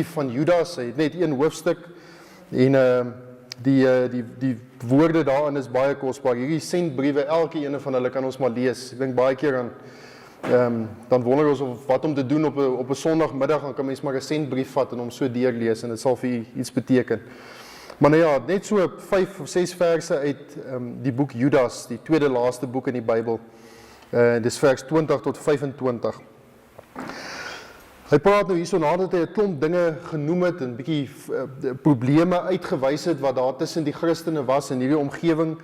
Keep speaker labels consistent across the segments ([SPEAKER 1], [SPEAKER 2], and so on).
[SPEAKER 1] van Judas, hy het net een hoofstuk en die woorde daarin is baie kosbaar. Hierdie sendbriewe, elke ene van hulle kan ons maar lees. Ek dink baie keer aan dan wonder ons of wat om te doen op 'n Sondagmiddag, dan kan mens maar 'n sendbrief vat en hom so deurlees en dit sal vir u iets beteken. Maar nou ja, net so 5 of 6 verse uit die boek Judas, die tweede laaste boek in die Bybel. Dis vers 20 tot 25. Hy praat nou hierso nadat hy 'n klomp dinge genoem het en 'n bietjie probleme uitgewys het wat daar tussen die Christene was in hierdie omgewing.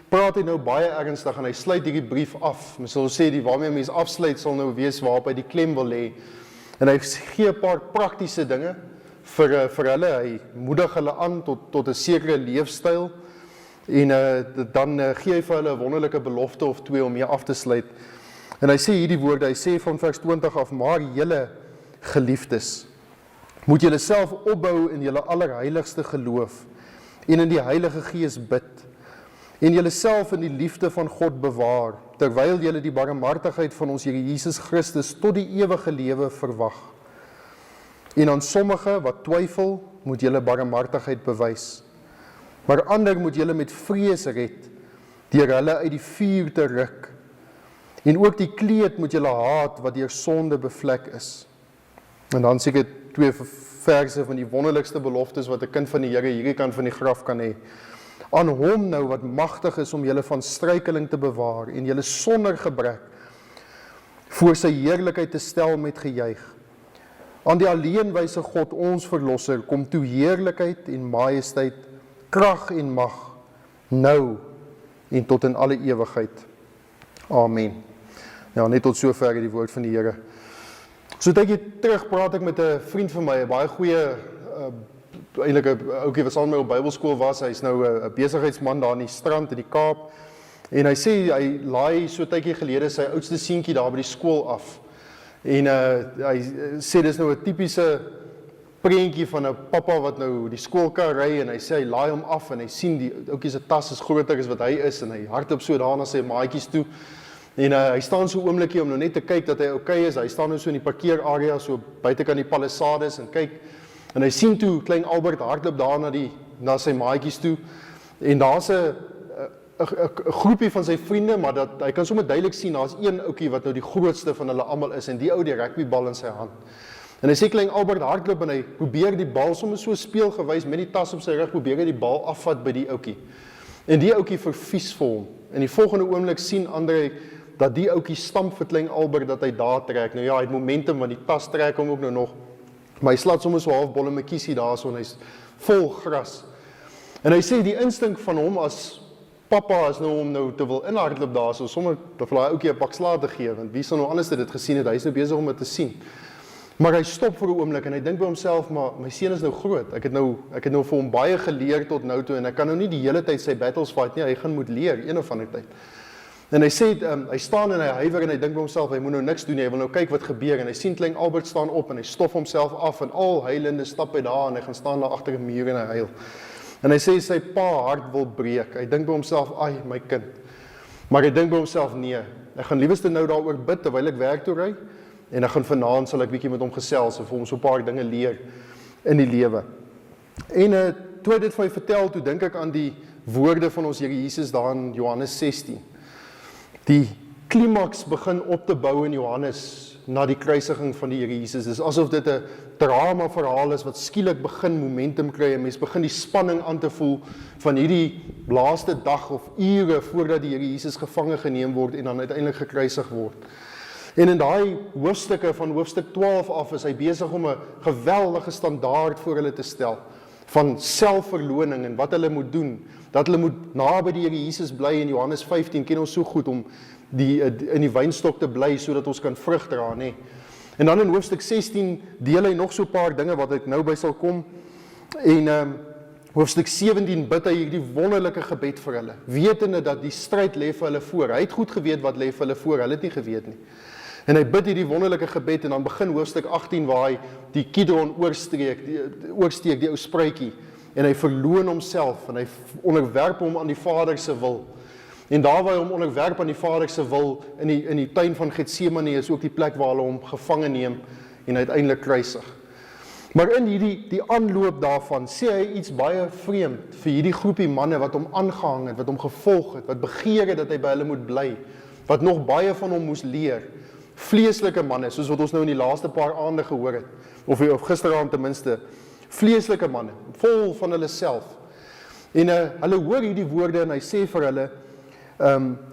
[SPEAKER 1] Praat hy nou baie ernstig en hy sluit hierdie brief af. Mens sal sê die waarmee mense afsluit sal nou wees waarop hy die klem wil lê. En hy gee 'n paar praktiese dinge vir hulle. Hy moedig hulle aan tot 'n sekere leefstyl en dan gee hy vir hulle 'n wonderlike belofte of twee om mee af te sluit. En hy sê hierdie woorde, hy sê van vers 20 af: "Maar julle geliefdes, moet julle self opbou in julle allerheiligste geloof en in die Heilige Gees bid en julle self in die liefde van God bewaar, terwyl julle die barmhartigheid van ons Here Jesus Christus tot die ewige lewe verwag. En aan sommige wat twyfel, moet julle barmhartigheid bewys, maar ander moet julle met vrees red, deur hulle uit die vuur te ruk. En ook die kleed moet julle haat wat deur sonde bevlek is." En dan seker 2 verse van die wonderlikste beloftes wat 'n kind van die Here hierdie kant van die graf kan hê. "Aan hom nou wat magtig is om julle van struikeling te bewaar en julle sonder gebrek voor sy heerlikheid te stel met gejuig. Aan die alleenwyse God ons verlosser kom toe heerlikheid en majesteit, krag en mag, nou en tot in alle ewigheid. Amen." Ja, net tot sover die woord van die Here. So tydjie terug praat ek met 'n vriend van my, 'n baie goeie, eintlik 'n ouetjie wat saam met my op Bybelskool was. Hy's nou 'n besigheidsman daar in die strand in die Kaap. En hy sê hy laai so tydjie gelede sy oudste seentjie daar by die skool af. En hy sê dis nou 'n tipiese prentjie van 'n pappa wat nou die skoolkar ry en hy sê hy laai hom af en hy sien die ouetjie se tas is groter as wat hy is en hy hardloop so daar na sy maatjies toe. En hy staan so 'n oombliekie om nou net te kyk dat hy okay is. Hy staan nou so in die parkeerarea so buitekant die palisades en kyk. En hy sien toe klein Albert hardloop daar na sy maatjies toe. En daar's 'n groepie van sy vriende, maar hy kan sommer duidelik sien daar's een ouetjie wat nou die grootste van hulle almal is en die ou die rugbybal in sy hand. En hy sê klein Albert hardloop en hy probeer die bal sommer so speelgewys met die tas op sy rug probeer hy die bal afvat by die ouetjie. En die ouetjie vervies vir hom. En die volgende oomblik sien Andre dat die ouetjie stamp vir klein Albert dat hy daar trek. Nou ja, hy het momentum want die tas trek hom ook nou nog. Maar hy slaat sommer so half bolle mekiesie daarso en hy's vol gras. En hy sê die instink van hom as pappa is nou om nou te wil inhardloop daarso, sommer vir daai ouetjie 'n pak slaag te gee, want wie sou nou anders dit gesien het? Hy's nou besig om dit te sien. Maar hy stop vir 'n oomblik en hy dink by homself, maar my seun is nou groot. Ek het nou vir hom baie geleer tot nou toe en ek kan nou nie die hele tyd sy battles fight nie. Hy gaan moet leer een of ander tyd. En hy sê, hy staan en hy huiwer en hy dink by homself, hy moet nou niks doen nie, hy wil nou kyk wat gebeur. En hy sien klein Albert staan op en hy stof homself af en al huilende stap hy daar en hy gaan staan daar agter 'n muur en hy huil. En hy sê sy pa hart wil breek. Hy dink by homself, ai my kind. Maar hy dink by homself, nee, ek gaan lieweste nou daaroor bid terwyl ek werk toe ry en ek gaan vanaand sal ek bietjie met hom gesels en vir hom so 'n paar dinge leer in die lewe. En toe hy dit vir my vertel, toe dink ek aan die woorde van ons Here Jesus daar in Johannes 16. Die klimaks begin op te bou in Johannes na die kruisiging van die Here Jesus. Dis asof dit 'n drama verhaal is wat skielik begin momentum kry en mens begin die spanning aan te voel van hierdie laaste dag of ure voordat die Here Jesus gevange geneem word en dan uiteindelik gekruisig word. En in daai hoofstukke van hoofstuk 12 af is hy besig om 'n geweldige standaard voor hulle te stel van selfverloning en wat hulle moet doen, dat hulle moet naby die Here Jesus bly. In Johannes 15 ken ons so goed om in die wynstok te bly sodat ons kan vrug dra, nê. En dan in hoofstuk 16 deel hy nog so 'n paar dinge wat ek nou by sal kom. En hoofstuk 17 bid hy hierdie wonderlike gebed vir hulle, wetende dat die stryd lê vir hulle voor. Hy het goed geweet wat lê vir hulle voor, hulle het nie geweet nie. En hy bid hierdie wonderlike gebed en dan begin hoofstuk 18 waar hy die Kidron oorsteek die ou spruitjie en hy verloon homself en hy onderwerp hom aan die Vader se wil. En daar waar hy hom onderwerp aan die Vader se wil in die tuin van Getsemane is ook die plek waar hulle hom gevange neem en uiteindelik kruisig. Maar in die aanloop daarvan sê hy iets baie vreemd vir hierdie groepie manne wat hom aangehang het, wat hom gevolg het, wat begeer het dat hy by hulle moet bly, wat nog baie van hom moes leer. Vleeslike manne, soos wat ons nou in die laaste paar aande gehoor het, of gisteraand ten minste, vleeslike manne, vol van hulle self. En hulle hoor hierdie woorde en hy sê vir hulle,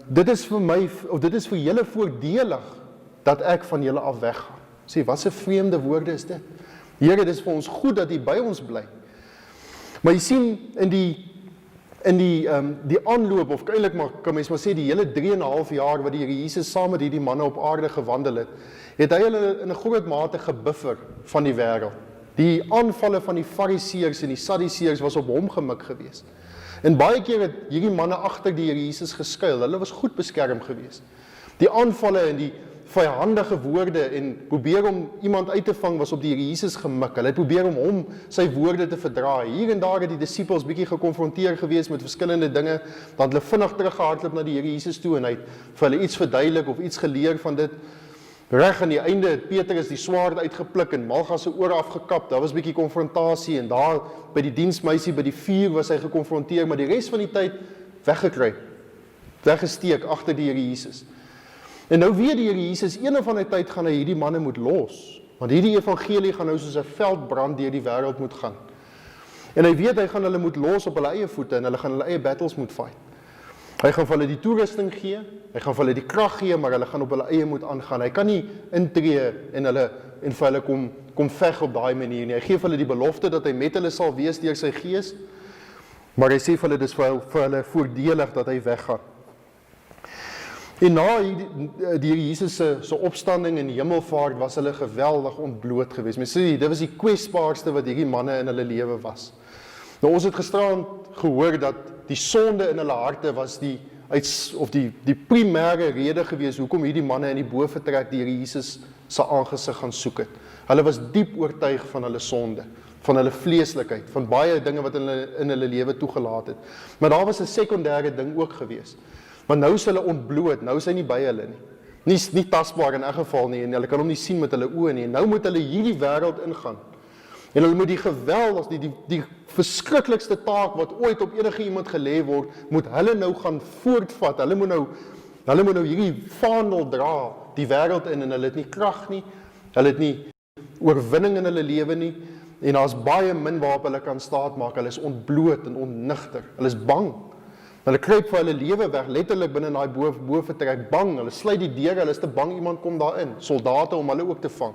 [SPEAKER 1] dit is vir my, of dit is vir julle voordelig, dat ek van julle af weggaan. Sê, wat 'n vreemde woorde is dit? Here, dit is vir ons goed dat U by ons bly. Maar jy sien, in die aanloop, of eintlik maar, kan mens maar sê, die hele 3,5 jaar wat die Here Jesus saam met hierdie manne op aarde gewandel het hy hulle in 'n groot mate gebuffer van die wêreld. Die aanvalle van die Fariseërs en die Sadduseërs was op hom gemik geweest. En baie keer het hierdie manne agter die Here Jesus geskuil. Hulle was goed beskerm geweest. Die aanvalle en die vyandige woorde en probeer om iemand uit te vang was op die Here Jesus gemik. Hulle het probeer om hom sy woorde te verdraai. Hier en daar het die disippels bietjie gekonfronteer gewees met verskillende dinge, dan hulle vinnig teruggehardloop na die Here Jesus toe en hy het vir hulle iets verduidelik of iets geleer van dit. Reg aan die einde het Petrus die swaard uitgepluk en Malgas se oor afgekap. Daar was bietjie konfrontasie en daar by die diensmeisie by die vuur was hy gekonfronteer, maar die res van die tyd weggekruip, weggesteek agter die Here Jesus. En nou weet die Here Jesus, een of ander tyd gaan hy hierdie manne moet los, want hierdie evangelie gaan nou soos 'n veldbrand deur die wêreld moet gaan. En hy weet hy gaan hulle moet los op hulle eie voete en hulle gaan hulle eie battles moet fight. Hy gaan vir hulle die toerusting gee, hy gaan vir hulle die krag gee, maar hulle gaan op hulle eie moet aangaan. Hy kan nie intree en vir hulle kom veg op daai manier nie. Hy gee vir hulle die belofte dat hy met hulle sal wees deur sy gees, maar hy sê vir hulle dis vir hulle voordelig dat hy weggaan. En na die Here Jesus se opstanding en hemelvaart was hulle geweldig ontbloot geweest. Mens sê dit was die kwesbaarste wat hierdie manne in hulle lewe was. Nou ons het gisterand gehoor dat die sonde in hulle harte was die primêre rede gewees hoekom hierdie manne in die bofortrek die Here Jesus se aangesig gaan soek het. Hulle was diep oortuig van hulle sonde, van hulle vleeslikheid, van baie dinge wat hulle in hulle lewe toegelaat het. Maar daar was 'n sekondêre ding ook gewees. Want nou is hulle ontbloot, nou is hy nie by hulle nie. Nie tasbaar in 'n geval nie, en hulle kan hom nie sien met hulle oë nie. En nou moet hulle hierdie wêreld ingaan. En hulle moet die geweld, die verskriklikste taak wat ooit op enige iemand gelê word, moet hulle nou gaan voortvat. Hulle moet nou hierdie vaandel dra, die wêreld in, en hulle het nie krag nie, hulle het nie oorwinning in hulle lewe nie, en daar's baie min waarop hulle kan staat maak. Hulle is ontbloot en onnigter, hulle is bang. Hulle kruip vir hulle lewe weg, letterlik binne in daai bofortrek, bang. Hulle sluit die deure, hulle is te bang iemand kom daarin, soldate om hulle ook te vang.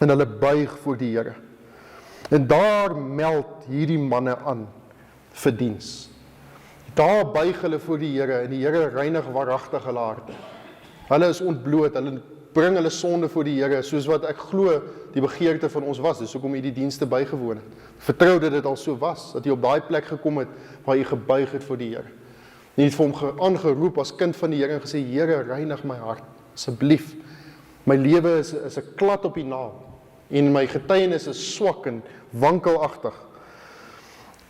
[SPEAKER 1] En hulle buig voor die Here. En daar meld hierdie manne aan vir diens. Daar buig hulle voor die Here en die Here reinig waaragtig hulle harte. Hulle is ontbloot, hulle bring hulle sonde voor die Here, soos wat ek glo die begeerte van ons was. Dis hoekom jy die dienste bygewoon het. Vertrou dat dit al so was, dat jy op daai plek gekom het waar jy gebuig het voor die Here. Jy het vir hom aangeroep as kind van die Here en gesê, Here, reinig my hart, asseblief. My lewe is 'n klad op die naal en my getuienis is swak en wankelagtig.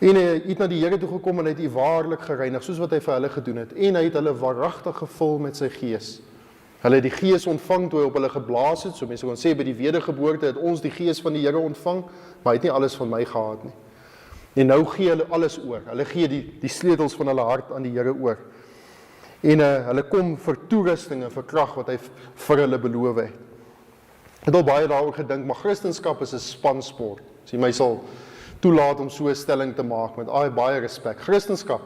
[SPEAKER 1] En hy het na die Here toe gekom en hy het U waarlik gereinig, soos wat hy vir hulle gedoen het. En hy het hulle waaragtig gevul met sy gees. Hulle het die gees ontvang toe hy op hulle geblaas het. So mense kan sê by die wedergeboorte het ons die gees van die Here ontvang, maar hy het nie alles van my gehad nie. En nou gee hulle alles oor. Hulle gee die sleutels van hulle hart aan die Here oor. En hulle kom vir toerusting en vir krag wat hy vir hulle beloof het. Ek het al baie daaroor gedink, maar Christendom is 'n spansport. As jy my sal toelaat om so 'n stelling te maak met baie respek. Christendom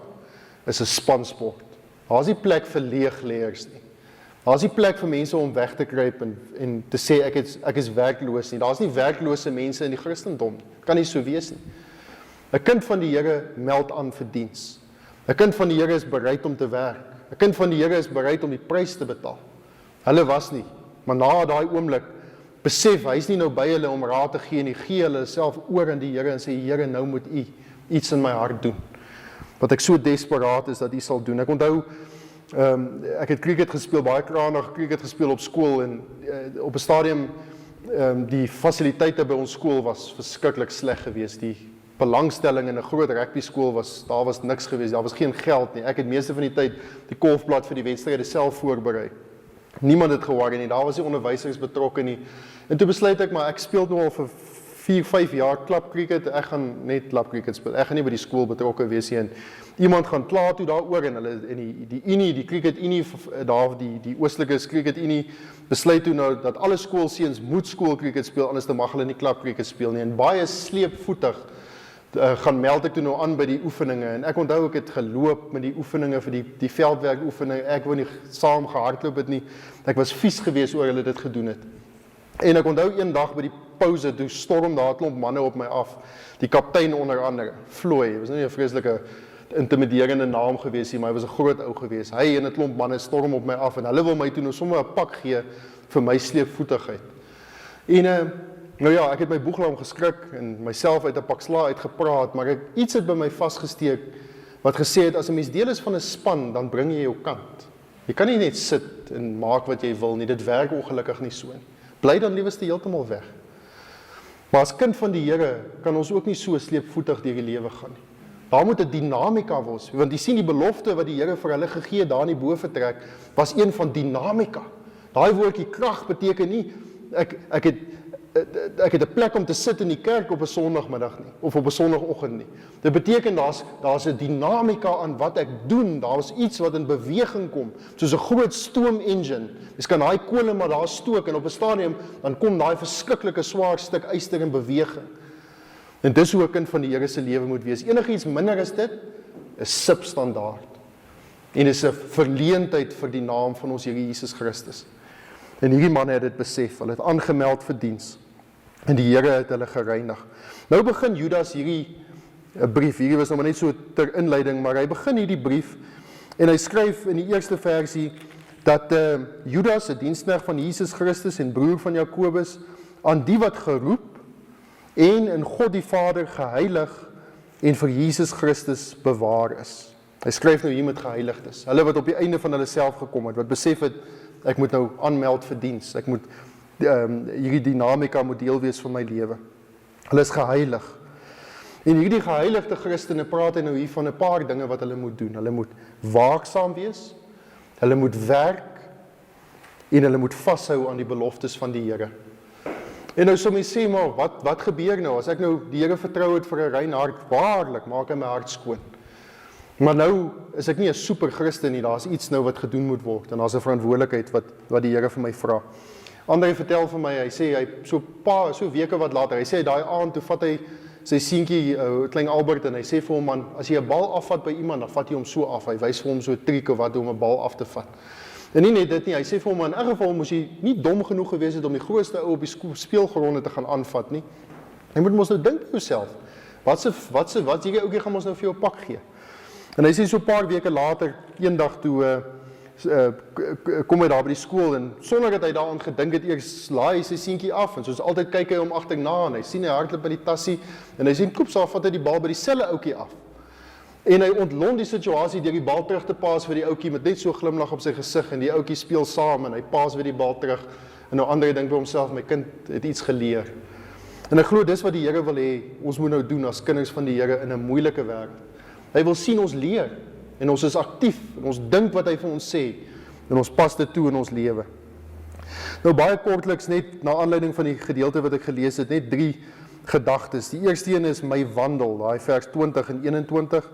[SPEAKER 1] is 'n spansport. Daar's nie plek vir leegleers nie. Daar's nie plek vir mense om weg te kruip en te sê ek is werkloos nie. Daar's nie werklose mense in die Christendom. Kan nie so wees nie. 'n Kind van die Here meld aan vir diens. 'n Kind van die Here is bereid om te werk. 'n Kind van die Here is bereid om die prys te betaal. Hulle was nie, maar na daai oomblik besef hy is nie nou by hulle om raad te gee nie, gee hulle self oor aan die Here en sê, Here, nou moet U iets in my hart doen. Wat ek so desperaat is dat U sal doen. Ek onthou, ek het cricket gespeel, baie kranig cricket gespeel op skool en op 'n stadium, die fasiliteite by ons skool was verskriklik sleg geweest. Die belangstelling in 'n groot rugby skool daar was niks geweest, daar was geen geld nie. Ek het meeste van die tyd die kolfblad vir die wedstryde self voorberei. Niemand het geworry nie, daar was nie onderwysers betrokke nie. En toe besluit ek, maar ek speel nou al vir 4-5 jaar klap cricket, ek gaan net klap cricket speel, ek gaan nie by die skool betrokke wees nie, en iemand gaan klaar toe daaroor, en hulle, en die Unie, die cricket Unie, daar die oostelike cricket Unie, besluit toe nou, dat alle skoolseuns moet skool cricket speel, anders dan mag hulle nie klap cricket speel nie, en baie sleepvoetig, gaan meld ek toe nou aan by die oefeninge, en ek onthou ek het geloop met die oefeninge, vir die veldwerk oefeninge, ek wou nie saam gehardloop het nie, ek was vies gewees oor hulle dit gedoen het. En ek onthou een dag by die pauze, toe storm daar 'n klomp manne op my af, die kaptein onder andere, Floy, was nie 'n vreeslike intimiderende naam gewees nie, maar hy was 'n groot ou gewees, hy en 'n klomp manne storm op my af, en hulle wil my toe nou sommer 'n pak gee, vir my sleepvoetigheid. En nou ja, ek het my boeglam geskrik, en myself uit 'n pak sla uitgepraat, maar iets het by my vasgesteek, wat gesê het, as 'n mens deel is van 'n span, dan bring jy jou kant. Jy kan nie net sit en maak wat jy wil nie, dit werk ongelukkig nie so nie. Bly dan liewste heeltemal weg. Maar as kind van die Here, kan ons ook nie so sleepvoetig deur die lewe gaan nie. Daar moet 'n dinamika wees, want jy sien die belofte wat die Here vir hulle gegee het, daar in die bo vertrek, was een van dinamika. Daai woordjie krag beteken nie, ek het 'n plek om te sit in die kerk op 'n Sondagmiddag nie, of op 'n Sondagoggend nie. Dit beteken daar's 'n dinamika aan wat ek doen, daar's iets wat in beweging kom, soos 'n groot stoom-engine. Mens kan daai kole maar daar stook, en op 'n stadium, dan kom daai verskriklike swaar stuk yster in beweging. En dis hoe 'n kind van die Here se lewe moet wees. Enigiets minder as dit, is substandaard. En dis 'n verleentheid vir die naam van ons Here Jesus Christus. En hierdie manne het dit besef, hulle het aangemeld vir diens. En die Here het hulle gereinig. Nou begin Judas hierdie brief, hierdie was nou maar net so ter inleiding, maar hy begin hierdie brief, en hy skryf in die eerste versie, dat Judas, 'n diensknegt van Jesus Christus en broer van Jakobus, aan die wat geroep, en in God die Vader geheilig, en vir Jesus Christus bewaar is. Hy skryf nou hier met geheiligdes, hulle wat op die einde van hulle self gekom het, wat besef het, ek moet nou aanmeld vir diens, ek moet hierdie dinamika moet deel wees van my lewe. Hulle is geheilig. En hierdie geheiligde Christene praat hy nou hier van 'n paar dinge wat hulle moet doen. Hulle moet waaksaam wees, hulle moet werk, en hulle moet vashou aan die beloftes van die Here. En nou sou mens sê, maar wat gebeur nou, as ek nou die Here vertrou het vir 'n rein hart, waarlik, maak hy my hart skoon. Maar nou is ek nie 'n super Christen nie, daar's iets nou wat gedoen moet word, en daar's 'n verantwoordelikheid wat die Here vir my vra. André vertel vir my, hy sê, hy so weke wat later, hy sê, daai aand, toe vat hy sy seentjie, klein Albert, en hy sê vir hom, man, as jy 'n bal afvat by iemand, dan vat jy hom so af, hy wys vir hom so 'n triek of wat, om 'n bal af te vat. En nie net dit nie, hy sê vir hom, in 'n geval moes jy nie dom genoeg gewees het om die grootste ou op die speelgronde te gaan aanvat nie. Jy moet mos nou dink vir jouself, wat hierdie ouetjie gaan ons nou vir jou pak gee. En hy sê so 'n paar weke later, eendag toe kom hy daar by die skool, en sonder dat hy daaraan gedink het, eers laai hy sy seentjie af, en soos altyd kyk hy hom agterna, en hy sien hy hardloop by die tassie, en hy sien koeps, vat hy die bal by dieselfde ouetjie af. En hy ontlont die situasie deur die bal terug te paas vir die ouetjie, met net so 'n glimlag op sy gesig, en die ouetjie speel saam, en hy paas weer die bal terug, en nou André dink by homself, my kind het iets geleer. En ek glo dis wat die Here wil hê, ons moet nou doen as kinders van die Here in 'n moeilike wêreld. Hy wil sien ons leer, en ons is aktief, en ons dink wat hy vir ons sê, en ons pas dit toe in ons lewe. Nou baie kortliks, net na aanleiding van die gedeelte wat ek gelees het, net 3 gedagtes. Die eerste een is my wandel, daai vers 20 en 21,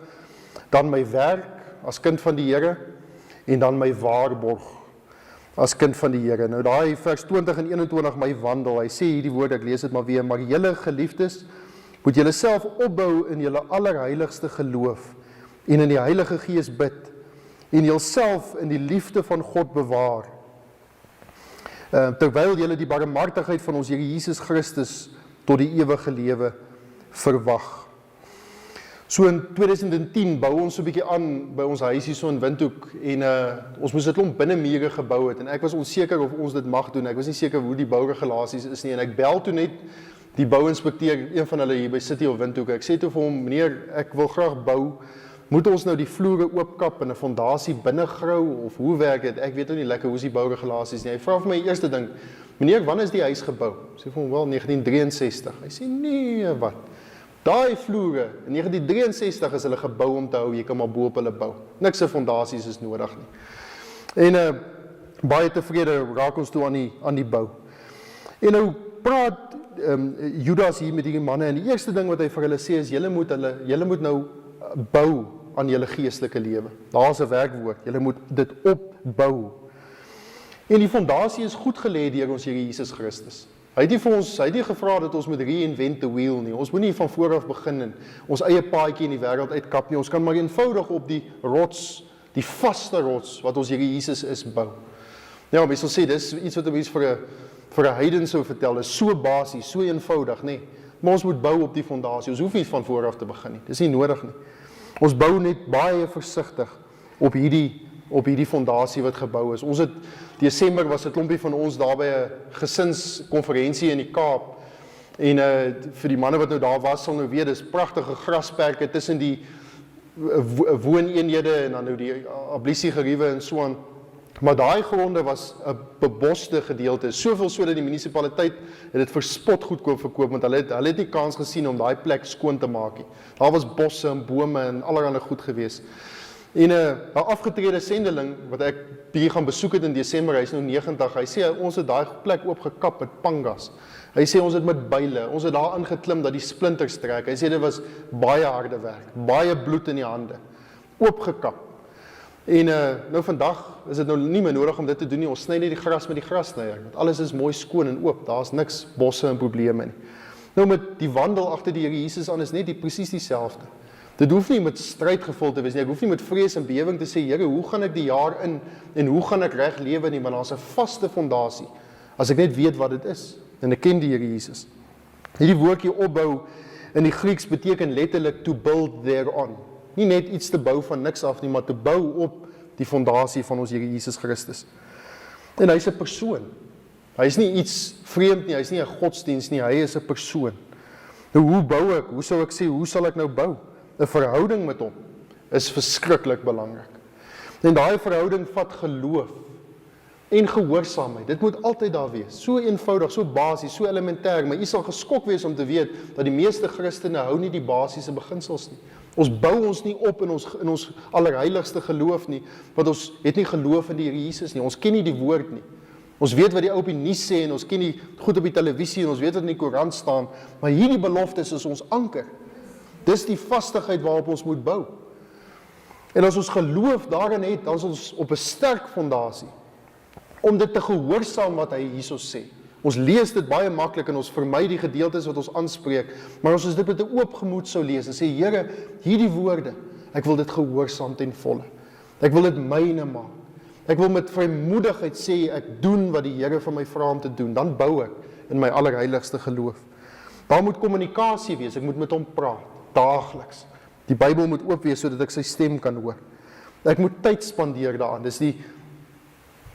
[SPEAKER 1] dan my werk as kind van die Here, en dan my waarborg as kind van die Here. Nou daai vers 20 en 21, my wandel, hy sê hierdie woord, ek lees dit maar weer, maar julle geliefdes, moet julle self opbou in julle allerheiligste geloof, en in die Heilige Gees bid, en julself in die liefde van God bewaar, terwyl julle die barmhartigheid van ons Here Jesus Christus tot die ewige lewe verwag. So in 2010 bou ons so 'n bietjie aan by ons huisie so in Windhoek, en ons moes 'n klomp binnemure gebou het, en ek was onseker of ons dit mag doen, ek was nie seker hoe die bouregulasies is nie, en ek bel toe net die bouinspekteur, een van hulle hier by City of Windhoek, ek sê toe vir hom, meneer, ek wil graag bou, moet ons nou die vloere oopkap en 'n fondasie binne grou, of hoe werk dit? Ek weet nou nie lekker hoe is die bouregulasies nie. Hy vra vir my eerste ding, meneer, wanneer is die huis gebou? Ek sê vir hom, wel 1963. Hy sê, nee, wat? Daai vloere, in 1963 is hulle gebou om te hou, jy kan maar bo op hulle bou. Niks se fondasies is nodig nie. En baie tevrede raak ons toe aan die bou. En nou, praat Judas hier met die manne, en die eerste ding wat hy vir hulle sê is, julle moet nou bou aan julle geestelike lewe. Daar is 'n werkwoord, julle moet dit opbou. En die fondasie is goed gelê deur ons Here Jesus Christus. Hy het nie gevra dat ons moet reinvent the wheel nie. Ons moet nie van voor af begin en ons eie paadjie in die wêreld uitkap nie. Ons kan maar eenvoudig op die rots, die vaste rots wat ons Here Jesus is, bou. Ja, mens sal sê, dis iets wat 'n mens vir 'n heiden sou vertel, dis so basies, so eenvoudig, nee. Maar ons moet bou op die fondasie. Ons hoef nie van voor af te begin nie. Dis nie nodig nie. Ons bou net baie versigtig op hierdie fondasie wat gebou is. Ons het Desember was 'n klompie van ons daar by 'n gesinskonferensie in die Kaap. En vir die manne wat nou daar was, sal nou weet, dis pragtige grasperke tussen die wooneenhede en dan nou die ablisiegeriewe en so aan. Maar daai gronde was 'n beboste gedeelte, soveel so dat die munisipaliteit het dit verspot goedkoop verkoop, want hulle het nie kans gesien om daai plek skoon te maak nie. Daar was bosse en bome en allerlei goed gewees. En 'n afgetrede sendeling wat ek bietjie gaan besoek het in Desember, hy is nou 90, hy sê ons het daai plek oopgekap met pangas. Hy sê ons het met byle, ons het daar ingeklim dat die splinters trek. Hy sê dit was baie harde werk, baie bloed in die hande, oopgekap. En nou vandag is dit nou nie meer nodig om dit te doen nie. Ons sny net die gras met die grassnyer, want alles is mooi skoon en oop. Daar's niks bosse en probleme nie. Nou met die wandel agter die Here Jesus aan is net presies dieselfde. Dit hoef nie met stryd gevul te wees nie. Ek hoef nie met vrees en bewering te sê, Here, hoe gaan ek die jaar in en hoe gaan ek reg lewe nie, want daar's 'n vaste fondasie. As ek net weet wat dit is en ek ken die Here Jesus. Hierdie woordjie opbou in die Grieks beteken letterlik to build thereon. Nie net iets te bou van niks af nie, maar te bou op die fondasie van ons Here Jesus Christus. En hy's 'n persoon. Hy's nie iets vreemd nie, hy's nie 'n godsdiens nie, hy is 'n persoon. Nou hoe bou ek? Hoe sou ek sê, hoe sal ek nou bou? 'n Verhouding met hom is verskriklik belangrik. En daai verhouding vat geloof en gehoorsaamheid. Dit moet altyd daar wees. So eenvoudig, so basies, so elementêr, maar jy sal geskok wees om te weet dat die meeste Christene hou nie die basiese beginsels nie. Ons bou ons nie op in ons allerheiligste geloof nie, want ons het nie geloof in die Here Jesus nie. Ons ken nie die woord nie. Ons weet wat die ou op die nuus sê en ons ken nie goed op die televisie en ons weet wat in die koerant staan, maar hierdie beloftes is ons anker. Dis die vastigheid waarop ons moet bou. En as ons geloof daarin het, dan is ons op 'n sterk fondasie om dit te gehoorsaam wat hy hierso sê. Ons lees dit baie maklik en ons vermy die gedeeltes wat ons aanspreek, maar as ons dit met 'n oop gemoed sou lees en sê, Here, hierdie woorde, ek wil dit gehoorsaam ten volle. Ek wil dit myne maak. Ek wil met vrymoedigheid sê, ek doen wat die Here vir my vra om te doen. Dan bou ek in my allerheiligste geloof. Daar moet kommunikasie wees, ek moet met hom praat, daagliks. Die Bybel moet oop wees sodat ek sy stem kan hoor. Ek moet tyd spandeer daaraan. Dis die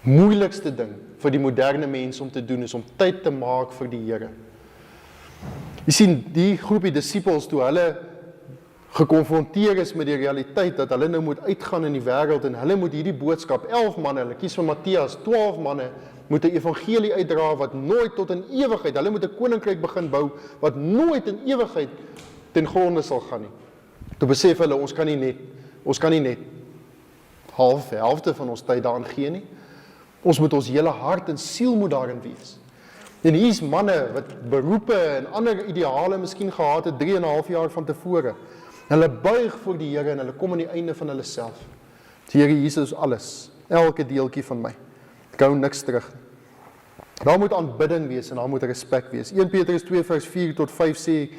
[SPEAKER 1] moeilikste ding vir die moderne mens om te doen, is om tyd te maak vir die Here. Jy sien, die groepie disippels, toe hulle gekonfronteer is met die realiteit dat hulle nou moet uitgaan in die wêreld en hulle moet hierdie boodskap, 11 manne, hulle kies vir Matteus, 12 manne, moet 'n evangelie uitdra wat nooit tot in ewigheid, hulle moet 'n koninkryk begin bou wat nooit in ewigheid ten gronde sal gaan nie. Toe besef hulle, ons kan nie net helfte van ons tyd daaraan gee nie. Ons moet ons hele hart en siel moet daarin wees. En hier's manne wat beroepe en ander ideale miskien gehad het 3,5 jaar van tevore. Hulle buig voor die Here en hulle kom aan die einde van hulle self. Die Here Jesus is alles, elke deeltjie van my. Ek hou niks terug nie. Daar moet aanbidding wees en daar moet respek wees. 1 Petrus 2 vers 4 tot 5 sê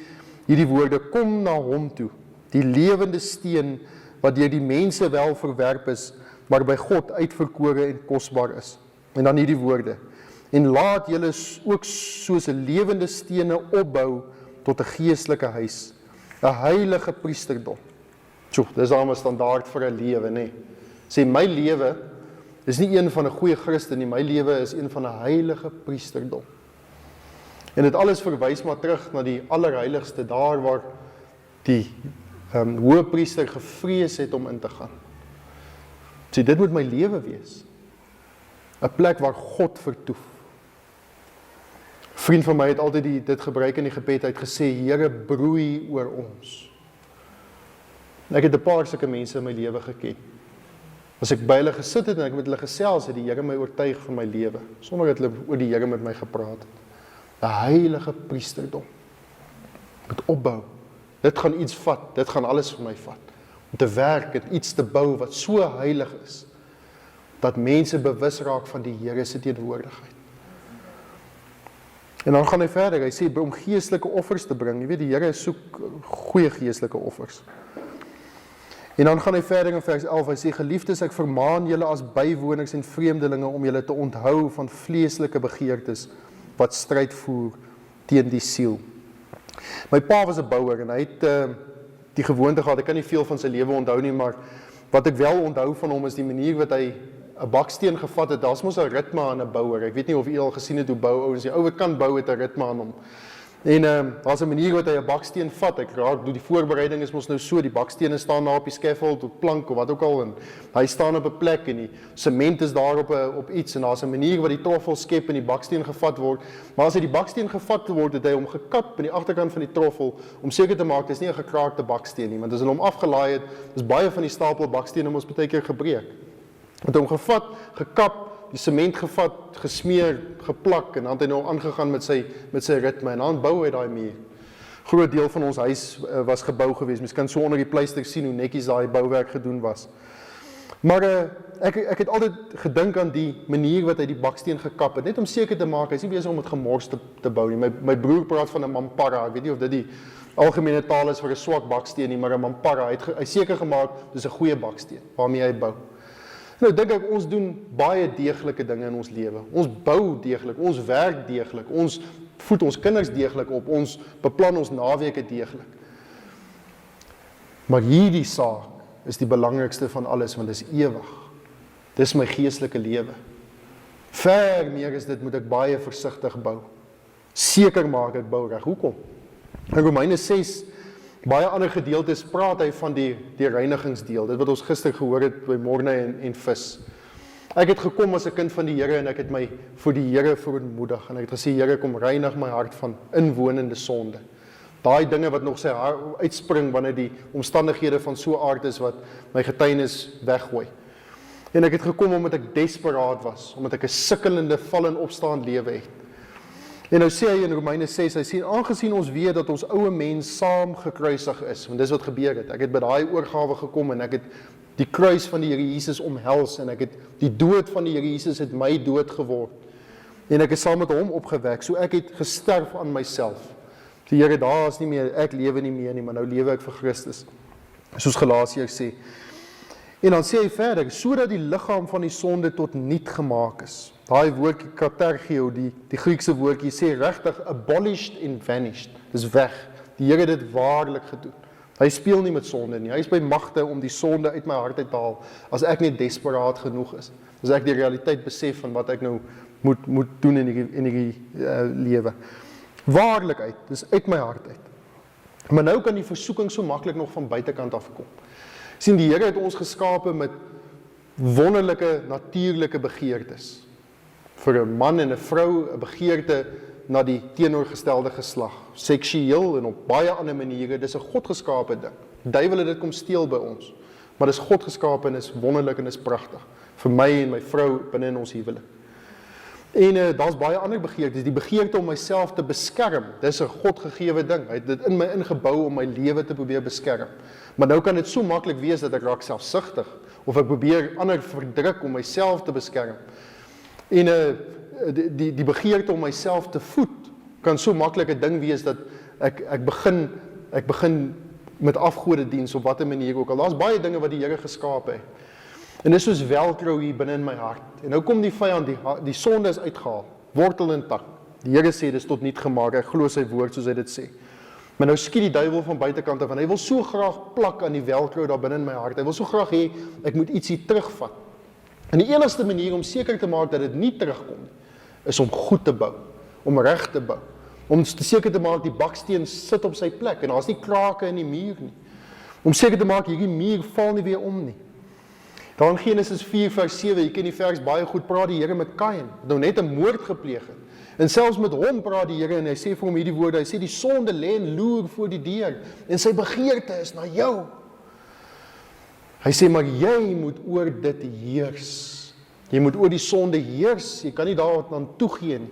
[SPEAKER 1] hierdie woorde, kom na hom toe, die lewende steen wat deur die mense wel verwerp is, maar by God uitverkore en kosbaar is. En dan hierdie woorde, en laat julle ook soos 'n lewende stene opbou tot 'n geestelike huis, 'n heilige priesterdom. Dis al 'n standaard vir 'n lewe, nê. Sê my lewe is nie een van 'n goeie Christen nie, my lewe is een van 'n heilige priesterdom. En dit alles verwys maar terug na die allerheiligste, daar waar die hoëpriester gevrees het om in te gaan. Sê dit moet my lewe wees. 'n Plek waar God vertoef. 'n Vriend van my het altyd dit gebruik in die gebed, hy het gesê, Here, broei oor ons. Ek het 'n paar sulke mense in my lewe geken. As ek by hulle gesit het en ek met hulle gesels, het die Here my oortuig van my lewe, sonder dat hulle oor die Here met my gepraat het. 'n heilige priesterdom. Met opbou. Dit gaan iets vat, dit gaan alles vir my vat. Om te werk en iets te bou wat so heilig is, dat mense bewus raak van die Here se teenwoordigheid. En dan gaan hy verder, hy sê, om geestelike offers te bring, jy weet, die Here soek goeie geestelike offers. En dan gaan hy verder in vers 11, hy sê, geliefdes, ek vermaan julle as bywoners en vreemdelinge om julle te onthou van vleeslike begeertes, wat stryd voer teen die siel. My pa was 'n bouer en hy het die gewoonte gehad, ek kan nie veel van sy lewe onthou nie, maar wat ek wel onthou van hom is die manier wat hy 'n baksteen gevat het. Daar's mos 'n ritme aan 'n bouer. Ek weet nie of u al gesien het hoe bou ouens, die ou wat kan bou het 'n ritme aan hom. En daar's 'n manier wat hy 'n baksteen vat. Ek raak die voorbereiding is mos nou so, die bakstene staan daar op die scaffold, op plank of wat ook al, en hy staan op 'n plek en die sement is daar op iets en daar's 'n manier wat die troffel skep en die baksteen gevat word. Maar as hy die baksteen gevat word, het hy hom gekap aan die agterkant van die troffel om seker te maak dis nie 'n gekraakte baksteen nie, want as hulle hom afgelaai het, is baie van die stapel bakstene mos baie keer gebreek. Het hom gevat, gekap, die sement gevat, gesmeer, geplak en dan het hy nou aangegaan met sy ritme en dan bou hy daai muur. Groot deel van ons huis was gebou geweest. Mens kan so onder die pleister sien hoe netjies daai bouwerk gedoen was. Maar ek het altyd gedink aan die manier wat hy die baksteen gekap het, net om seker te maak, hy is nie besig om dit gemors te bou nie. My broer praat van 'n mampara, ek weet nie of dit die algemene taal is vir 'n swak baksteen nie, maar 'n mampara, hy seker gemaak, dis 'n goeie baksteen, waarmee hy bou. Nou dink ek, ons doen baie deeglike dinge in ons lewe. Ons bou deeglik, ons werk deeglik, ons voed ons kinders deeglik op, ons beplan ons naweke deeglik. Maar hierdie saak is die belangrikste van alles, want dit is ewig. Dis my geestelike lewe. Ver meer as dit moet ek baie versigtig bou. Seker maak ek bou reg. Hoekom? In Romeine 6, baie ander gedeeltes praat hy van die reinigingsdeel, dit wat ons gister gehoor het by Morne en vis. Ek het gekom as 'n kind van die Here en ek het my vir die Here verootmoedig en ek het gesê, Here, kom reinig my hart van inwonende sonde. Daai dinge wat nog sy hart uitspring wanneer die omstandighede van so 'n aard is wat my getuienis weggooi. En ek het gekom omdat ek desperaat was, omdat ek 'n sukkelende val en opstaan lewe het. En nou sê hy in Romeine 6, hy sê, aangesien ons weet dat ons ouwe mens saam gekruisig is, want dis wat gebeur het, ek het by daai oorgawe gekom en ek het die kruis van die Here Jesus omhels en ek het die dood van die Here Jesus het my dood geword. En ek is saam met hom opgewek, so ek het gesterf aan myself. Die Here, daar is nie meer, ek lewe nie meer nie, maar nou lewe ek vir Christus. Soos Galasiërs sê. En dan sê hy verder, sodat die liggaam van die sonde tot niet gemaak is. Daai woordjie katergeo, die Griekse woordjie, sê regtig abolished and vanished. Dis weg. Die Here het dit waarlik gedoen. Hy speel nie met sonde nie. Hy is by magte om die sonde uit my hart uit te haal, as ek net desperaat genoeg is. As ek die realiteit besef van wat ek nou moet doen in die lewe. Waarlik uit, dis uit my hart uit. Maar nou kan die versoeking so maklik nog van buitekant afkom. Sien, die Here het ons geskape met wonderlike, natuurlike begeertes. Vir 'n man en 'n vrou, 'n begeerte na die teenoorgestelde geslag. Seksueel en op baie ander maniere, dis 'n godgeskape ding. Die duiwel het dit kom steel by ons. Maar dis God geskape en is wonderlik en is pragtig. Vir my en my vrou binne in ons huwelik. En daar's baie ander begeertes. Die begeerte om myself te beskerm, dis 'n godgegewe ding. Hy het dit in my ingebou om my lewe te probeer beskerm. Maar nou kan dit so maklik wees dat ek raak selfsugtig, of ek probeer ander verdruk om myself te beskerm. En die begeerte om myself te voed, kan so maklik 'n ding wees dat ek begin met afgodediens op watter manier ook al. Daar's baie dinge wat die Here geskaap het. En dis soos velcro hier binne in my hart. En nou kom die vyand, die sonde is uitgehaal, wortel en tak. Die Here sê dis tot niet gemaak, ek glo sy woord soos hy dit sê. Maar nou skiet die duiwel van buitekant af, en hy wil so graag plak aan die velcro daar binne in my hart. Hy wil so graag hê, ek moet iets hier terugvat. En die enigste manier om seker te maak dat dit nie terugkom, is om goed te bou, om reg te bou. Om seker te maak die baksteen sit op sy plek, en daar's nie krake in die muur nie. Om seker te maak hierdie muur val nie weer om nie. Daar in Genesis 4 vers 7, jy ken die vers baie goed, praat die Here met Kain, wat nou net 'n moord gepleeg het. En selfs met hom praat die Here en hy sê vir hom hierdie woorde, hy sê die sonde lê en loer voor die deur en sy begeerte is na jou. Hy sê maar jy moet oor dit heers. Jy moet oor die sonde heers, jy kan nie daaraan toegee nie.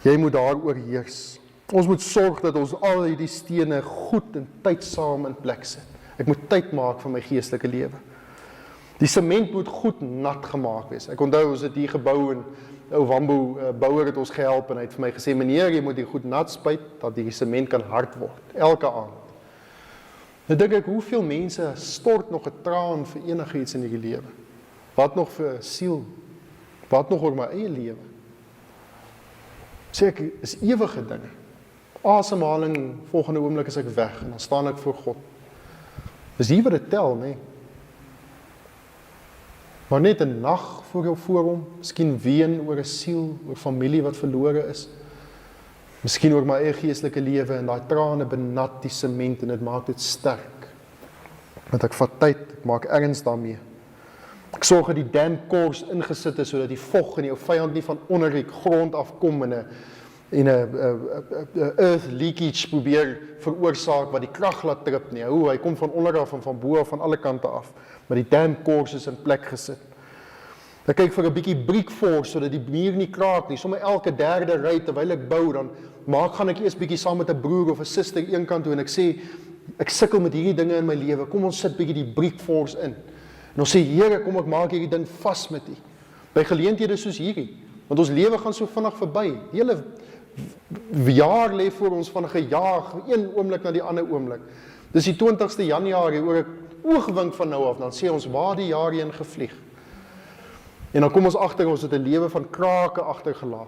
[SPEAKER 1] Jy moet daar oorheers. Ons moet sorg dat ons al hierdie stene goed en tydsaam in plek sit. Ek moet tyd maak vir my geestelike lewe. Die sement moet goed nat gemaak wees. Ek onthou ons het hier gebou en ou Wambo bouer het ons gehelp en hy het vir my gesê, meneer, jy moet hier goed nat spuit, dat die sement kan hard word, elke aand. Nou dink ek, hoeveel mense stort nog 'n traan vir enige iets in die lewe? Wat nog vir siel? Wat nog oor my eie lewe? Sê ek, is ewige dinge. Asemhaling, volgende oomblik is ek weg en dan staan ek voor God. Dis hier wat dit tel, nee. Maar net 'n nag voor hom, miskien ween oor 'n siel, oor familie wat verlore is. Miskien oor my eie geestelike lewe en daai trane benat die sement en dit maak dit sterk. Want ek vat tyd, ek maak erns daarmee. Ek sorg dat die damkors ingesit is sodat die vog en jou vyand nie van onder die grond afkom en 'n earth leakage probeer veroorsaak wat die krag laat trip nie. Hy kom van onder af en van bo af van alle kante af. Maar die damkors is in plek gesit. Ek kyk vir 'n bietjie brick force sodat die muur nie kraak nie. Sommige elke derde ry terwyl ek bou, dan gaan ek eers bietjie saam met 'n broer of 'n suster een kant toe en ek sê ek sukkel met hierdie dinge in my lewe. Kom ons sit bietjie die brick force in. En ons sê Here, kom ek maak hierdie ding vas met U. By geleenthede soos hierdie, want ons lewe gaan so vinnig verby. Die hele jaar lê voor ons van gejaag, een oomblik na die ander oomblik. Dis die 20ste Januarie, oor 'n oogwink van nou af, dan sê ons waar die jaar heen gevlieg. En dan kom ons agter, ons het 'n lewe van krake agtergelaat.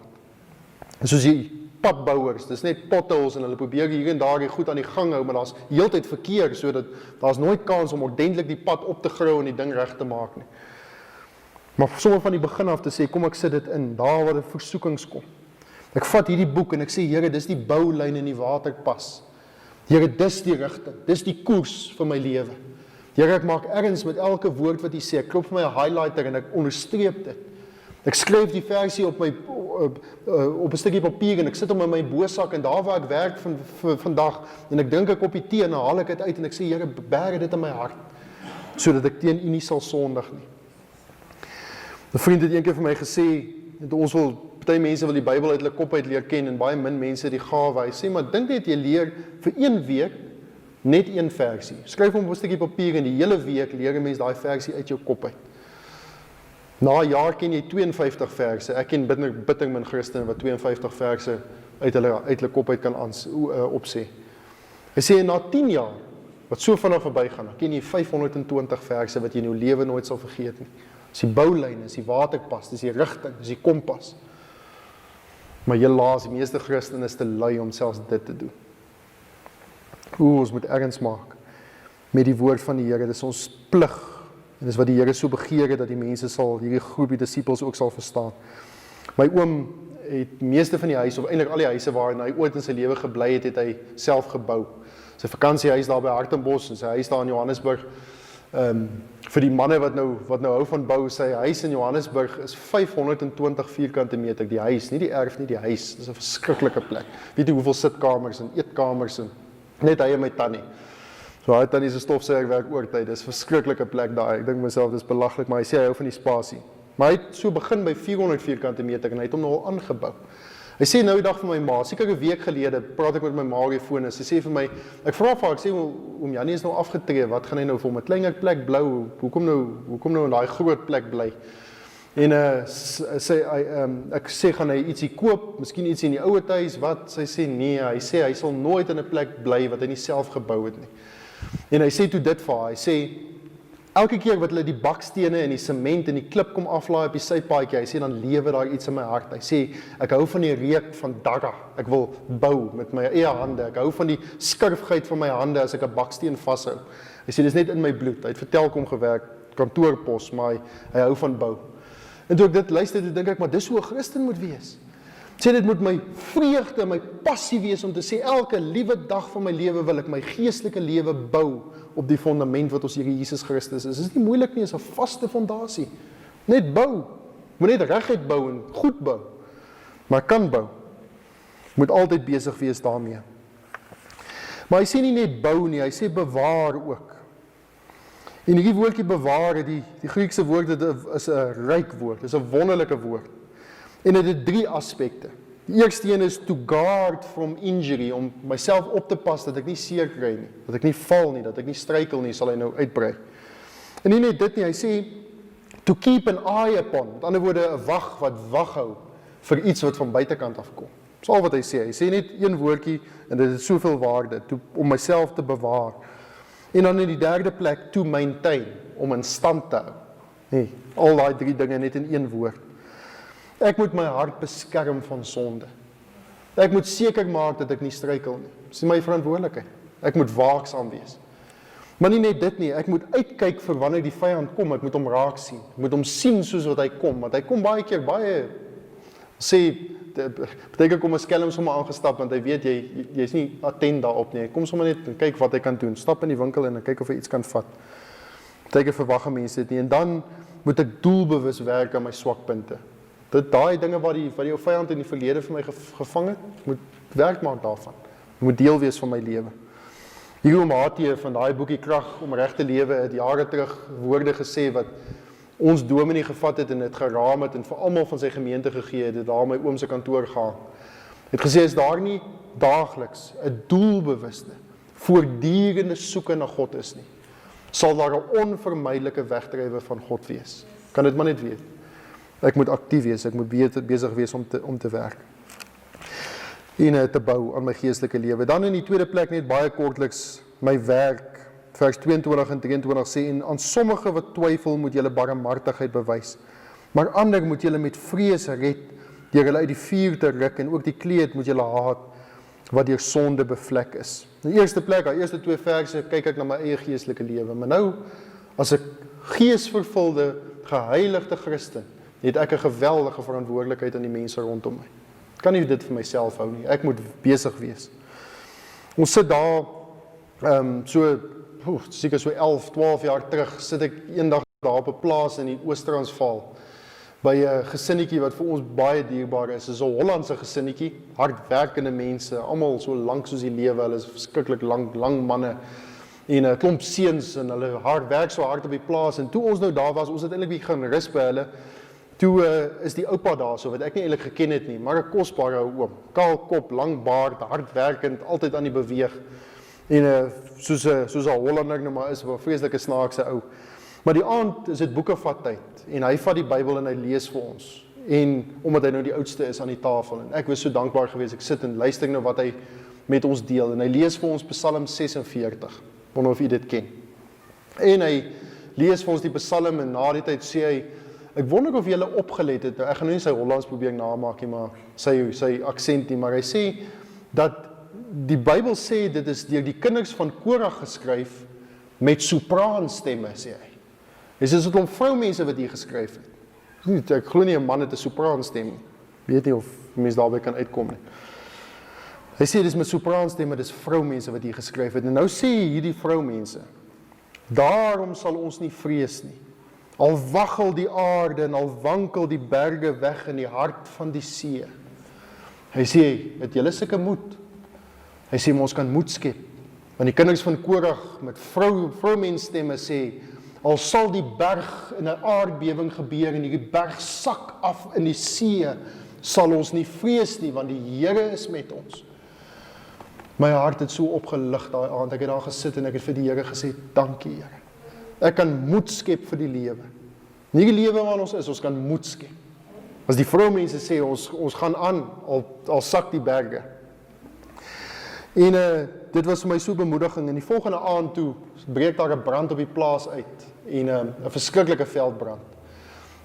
[SPEAKER 1] En soos die padbouers, dis net potholes en hulle probeer hier en daar die goed aan die gang hou, maar daar's heeltyd verkeer, sodat daar's nooit kans om ordentlik die pad op te grou en die ding reg te maak nie. Maar sommer van die begin af te sê, kom ek sit dit in, daar waar die versoekings kom. Ek vat hierdie boek en ek sê, Here, dis die boulyn in die waterpas. Here, dis die rigting, dis die koers vir my lewe. Here, ek maak erns met elke woord wat U sê. Ek klop vir my 'n highlighter en ek onderstreep dit. Ek skryf die versie op 'n stukkie papier en ek sit hom in my bosak en daar waar ek werk vandag en ek drink 'n koppie tee en dan haal ek dit uit en ek sê, Here, berg dit in my hart, sodat ek teen U nie sal sondig nie. 'n Vriend het eendag vir my gesê, party mense wil die Bybel uit hulle kop uit leer ken en baie min mense die gawe. Hy sê, maar dink net jy leer vir 1 week net 1 versie. Skryf hom op 'n stukkie papier en die hele week leer 'n mens daai versie uit jou kop uit. Na 'n jaar ken jy 52 verse. Ek ken Bittingman Christen wat 52 verse uit hulle kop uit kan opsê. Hy sê na 10 jaar, wat so vinnig verbygaan, dan ken jy 520 verse wat jy in jou lewe nooit sal vergeet nie. Dis die boulyn, dis die waterpas, dis die rigting, dis die kompas. Maar helaas, die meeste Christene is te lui om selfs dit te doen. Ons moet erns maak met die woord van die Here. Dis ons plig. En dis wat die Here so begeer het, dat die mense sal, hierdie groepie disippels ook sal verstaan. My oom het meeste van die huise, of eintlik al die huise waarin hy ooit in sy lewe gebly het, het hy self gebou. Sy vakansiehuis daar by Hartenbos en sy huis daar in Johannesburg. Vir die manne wat nou hou van bou, sy huis in Johannesburg is 520 vierkante meter, die huis, nie die erf nie, die huis, dis 'n verskriklike plek. Weet jy hoeveel sitkamers en eetkamers en net hy en my tannie. So hy tannie se stofsuier werk oortyd, dis 'n verskriklike plek daar. Ek dink myself dis belaglik, maar hy sê hy hou van die spasie. Maar hy het so begin by 400 vierkante meter en hy het hom nou al aangebou. Hy sê nou die dag vir my ma, seker 'n week gelede, praat ek met my ma op die foon en sy sê vir my, ek vra vir haar, ek sê oom Janie is nou afgetree, wat gaan hy nou vir hom 'n kleiner plek blou? Hoekom nou in daai groot plek bly? En ek sê gaan hy ietsie koop, miskien iets in die ouer huis, wat? Sy sê nee, hy sê hy sal nooit in 'n plek bly wat hy nie self gebou het nie. En hy sê toe dit vir haar, hy sê elke keer wat hulle die bakstene en die sement en die klip kom aflaai op die sypaadjie, hy sê dan lewe daar iets in my hart. Hy sê ek hou van die reuk van dagga. Ek wil bou met my eie hande. Ek hou van die skurfheid van my hande as ek 'n baksteen vashou. Hy sê dis net in my bloed. Hy het vir Telkom gewerk, kantoorpos, maar hy hou van bou. En toe ek dit luister, dink ek, maar dis hoe 'n Christen moet wees. Sê dit moet my vreugde, my passie wees om te sê elke liewe dag van my lewe wil ek my geestelike lewe bou op die fondament wat ons Here Jesus Christus is. Dit is nie moeilik nie, is 'n vaste fondasie. Net bou. Moet net reguit bou en goed bou. Maar kan bou. Moet altyd besig wees daarmee. Maar hy sê nie net bou nie, hy sê bewaar ook. En hierdie woordjie bewaar, die Griekse woord is 'n ryk woord, is 'n wonderlike woord. En dit het 3 aspekte. Die eerste een is to guard from injury, om myself op te pas dat ek nie seer kry nie, dat ek nie val nie, dat ek nie struikel nie, sal hy nou uitbrei. En nie net dit nie, hy sê to keep an eye upon, met ander woorde 'n wag wat wag hou vir iets wat van buitekant afkom. Dis al wat hy sê net een woordjie en dit het soveel waarde, om myself te bewaar. En dan in die derde plek, to maintain, om in stand te hou. Nee, al daai 3 dinge net in een woord. Ek moet my hart beskerm van sonde. Ek moet seker maak dat ek nie struikel nie. Dis my verantwoordelikheid. Ek moet waaksaam wees. Maar nie net dit nie, ek moet uitkyk vir wanneer die vyand kom, ek moet hom raak sien. Ek moet hom sien soos wat hy kom, want hy kom baie keer beteken kom 'n skelm sommer aangestap, want hy weet jy's nie attent daarop nie. Hy kom sommer net en kyk wat hy kan doen. Stap in die winkel en kyk of hy iets kan vat. Beteken verwag mense dit nie. En dan moet ek doelbewus werk aan my swakpunte. Daai dinge wat die jou vyand in die verlede vir my gevang het, moet werk maak daarvan. Dit moet deel wees van my lewe. Hierom Hattie van daai boekie Krag om reg te lewe het jare terug woorde gesê wat ons dominee gevat het en dit geraam het en vir almal van sy gemeente gegee het, daar my oom se kantoor gaan. Het gesê is daar nie daagliks 'n doelbewuste, voortdurende soeke na God is nie, sal daar 'n onvermydelike wegdrywe van God wees. Kan dit maar net weet. Ek moet aktief wees, ek moet besig wees om te werk. En te bou aan my geestelike lewe. Dan in die tweede plek net baie kortliks my werk. Vers 22 en 23 sê, en aan sommige wat twyfel moet julle barmhartigheid bewys, maar ander moet julle met vrees red, deur hulle uit die vuur te ruk, en ook die kleed moet julle haat, wat deur sonde bevlek is. In die eerste plek, die eerste 2 verse, kyk ek na my eie geestelike lewe, maar nou, as ek geesvervulde, geheiligde Christen, het ek 'n geweldige verantwoordelikheid aan die mense rondom my. Ek kan nie dit vir myself hou nie, ek moet besig wees. Ons sit daar, seker so 11, 12 jaar terug, sit ek eendag daar op 'n plaas in die Oos-Transvaal, by 'n gesinnetjie wat vir ons baie dierbaar is. Dit is 'n Hollandse gesinnetjie, hardwerkende mense, almal so lank soos die lewe, hulle is verskriklik lang manne, en 'n klomp seuns, en hulle werk so hard op die plaas, en toe ons nou daar was, ons het eintlik gaan rus by hulle, toe is die oupa daar, so wat ek nie eintlik geken het nie, maar 'n kosbare oom, kaal kop, lang baard, hardwerkend, altyd aan die beweeg, en soos 'n Hollander nou maar is, 'n vreeslike snaakse ou. Maar die aand is dit boekevattyd, en hy vat die Bybel en hy lees vir ons, en omdat hy nou die oudste is aan die tafel, en ek was so dankbaar geweest, ek sit en luister nou wat hy met ons deel, en hy lees vir ons Psalm 46, wonder of u dit ken. En hy lees vir ons die Psalm, en na die tyd sê hy, ek wonder of julle opgelet het, ek gaan nou nie sy Hollands probeer namaak nie, maar sy aksent nie, maar hy sê, dat die Bybel sê, dit is deur die kinders van Korag geskryf, met sopraanstemme, sê hy. Hy sê, dit om vroumense wat hier geskryf het. Ek glo nie 'n man het 'n sopraanstem nie. Weet nie of mense daarby kan uitkom nie. Hy sê, dit is met sopraanstemme, dit is vroumense wat hier geskryf het. En nou sê hierdie vroumense, daarom sal ons nie vrees nie. Al waggel die aarde en al wankel die berge weg in die hart van die see. Hy sê, het julle sulke moed? Hy sê, ons kan moed skep. Want die kinders van Korag met vroumenstemme sê, al sal die berg in 'n aardbewing gebeur en die berg sak af in die see, sal ons nie vrees nie, want die Here is met ons. My hart het so opgelig daai aand, ek het daar gesit en ek het vir die Here gesê, dankie Here. Ek kan moed skep vir die lewe. Nie die lewe waarin ons is, ons kan moed skep. As die vroumense sê, ons gaan aan, al sak die berge. En dit was vir my so bemoediging, en die volgende aand toe, breek daar 'n brand op die plaas uit, en 'n verskriklike veldbrand.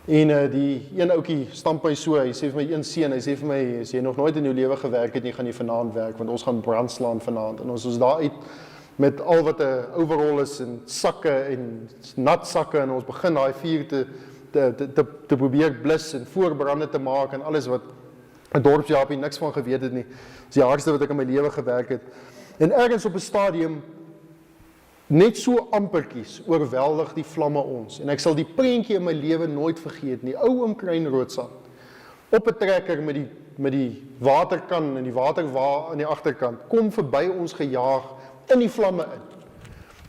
[SPEAKER 1] En die een ouetjie stamp my so, hy sê vir my een seun, hy sê vir my, as jy nog nooit in jou lewe gewerk het nie, gaan jy vanaand werk, want ons gaan brand slaan vanaand, en ons is daar uit, met al wat 'n overall is, en sakke, en nat sakke, en ons begin daai vuur te probeer blus, en voorbrande te maak, en alles wat 'n dorpsjaapie niks van geweet het nie. Dis die hardste wat ek in my lewe gewerk het. En ergens op 'n stadium, net so ampertjies, oorweldig die vlamme ons. En ek sal die prentjie in my lewe nooit vergeet nie. Ou oom Kruinroodsand, op 'n trekker met die waterkan en die waterwa aan die agterkant, kom verby ons gejaag in die vlamme in.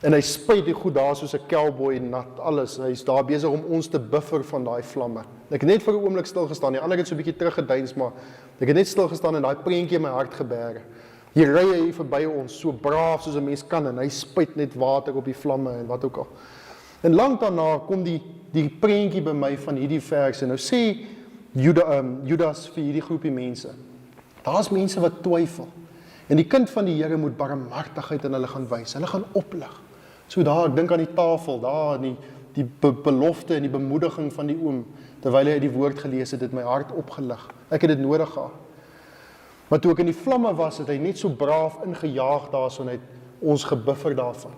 [SPEAKER 1] En hy spuit die goed daar soos 'n cowboy nat alles. Hy's daar besig om ons te buffer van daai vlamme. Ek het net vir 'n oomblik stil gestaan. Die ander het so 'n bietjie teruggedeins, maar ek het net stil gestaan en daai prentjie in my hart geberg. Hier ry hy verby ons so braaf soos 'n mens kan en hy spuit net water op die vlamme en wat ook al. En lank daarna kom die prentjie by my van hierdie vers en nou sê Judas vir hierdie groepie mense. Daar's mense wat twyfel. En die kind van die Here moet barmhartigheid in hulle gaan wys. Hulle gaan oplig. So daar, ek dink aan die tafel, daar die belofte en die bemoediging van die oom, terwyl hy die woord gelees het my hart opgelig. Ek het dit nodig gehad. Maar toe ek in die vlamme was, het hy net so braaf ingejaag daarso en hy het ons gebuffer daarvan.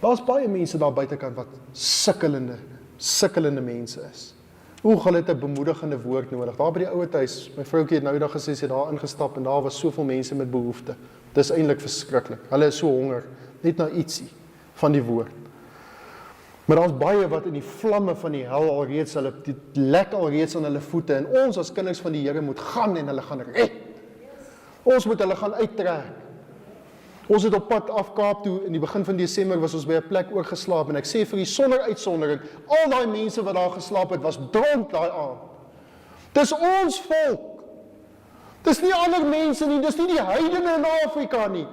[SPEAKER 1] Daar's baie mense daar buitekant wat sukkelende mense is. Hulle het 'n bemoedigende woord nodig. Daar by die ouer huis, my vroukie het nou die dag gesê, sy het daar ingestap en daar was soveel mense met behoefte. Dis eintlik verskriklik. Hulle is so honger, net na ietsie van die woord. Maar daar's baie wat in die vlamme van die hel alreeds, dit lek alreeds aan hulle voete en ons as kinders van die Here moet gaan en hulle gaan red. Ons moet hulle gaan uittrek. Ons het op pad af Kaap toe, in die begin van Desember was ons by 'n plek oorgeslaap en ek sê vir u sonder uitsondering, al daai mense wat daar geslaap het, was dronk daai aand. Dis ons volk. Dis nie ander mense nie, dis nie die heidene in Afrika nie.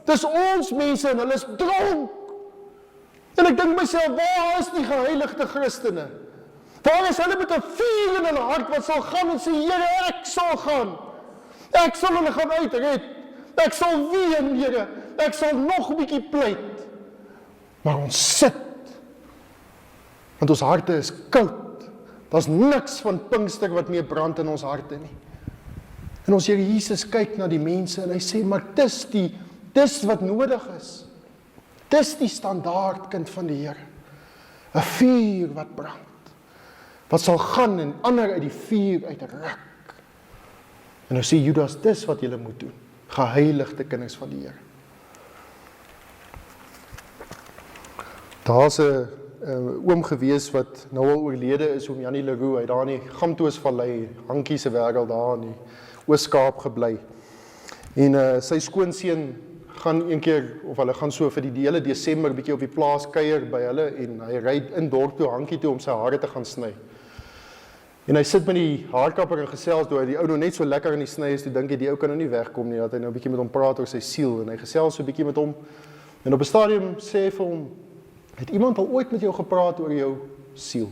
[SPEAKER 1] Dis ons mense en hulle is dronk. En ek dink myself, waar is die geheiligde Christene? Waar is hulle met 'n vuur in hulle hart wat sal gaan en sê, Here, ek sal gaan. Ek sal hulle gaan uitred. Ek sal ween, Here. Ek sal nog 'n bietjie pleit. Maar ons sit. Want ons harte is koud. Daar's niks van Pinkster wat meer brand in ons harte nie. En ons Here Jesus kyk na die mense en hy sê, maar dis wat nodig is. Dis die standaard kind van die Here. 'n Vuur wat brand. Wat sal gaan en ander uit die vuur uitruk. En nou sê Judas, dis wat julle moet doen. Geheiligde kinders van die Here. Daar's 'n oom gewees wat nou al oorlede is, oom Janie Leroux, hy daar in die Gamtoosvallei, Hankie se wêreld daar in die Oos-Kaap gebly. En sy skoonseun gaan een keer, of hulle gaan so vir die hele Desember bietjie op die plaas kuier by hulle en hy ry in dorp toe Hankie toe om sy hare te gaan sny. En hy sit met die haarkapper en gesels toe hy die ou nou net so lekker in die sny is, toe dink hy die ou kan nou nie wegkom nie, dat hy nou 'n bietjie met hom praat oor sy siel en hy gesels so 'n bietjie met hom. En op 'n stadium sê hy vir hom, het iemand al ooit met jou gepraat oor jou siel?